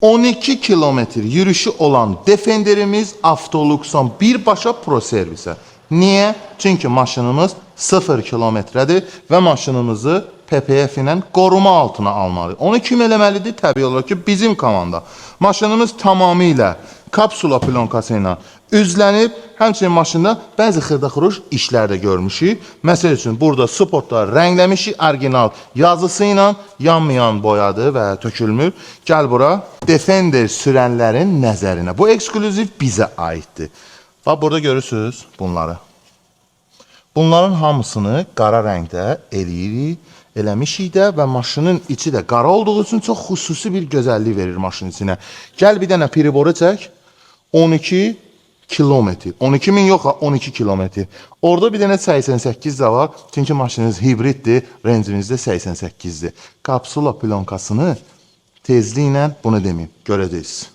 12 kilometr yürüyüşü olan Defenderimiz Avtolux'un birbaşa Pro servisə. Niyə? Çünki maşınımız 0 kilometrədir və maşınımızı PPF ilə qoruma altına almalı. Onu kim eləməlidir? Təbii olaraq ki, bizim komanda. Maşınımız tamamilə kapsula plonkası ilə üzlənib, həmçinin maşında bəzi xırda-xuruş işlər də görmüşük. Məsəl üçün, burada sportda rəngləmişik, orijinal yazısı ilə yanmayan boyadı və tökülmür. Gəl bura, Defender sürənlərin nəzərinə. Bu eksklüziv bizə aiddir. Bax, burada görürsünüz bunları. Bunların hamısını qara rəngdə eləmişik də və maşının içi də qara olduğu üçün çox xüsusi bir gözəllik verir maşının içinə. Gəl bir dənə periboru çək. 12 kilometr. 12 min yox, 12 kilometr. Orada bir dənə 88 də var. Çünki maşınınız hibriddir, rencimizdə 88-dir. Kapsula plonkasını tezliklə bunu deməyim, görəcəksiniz.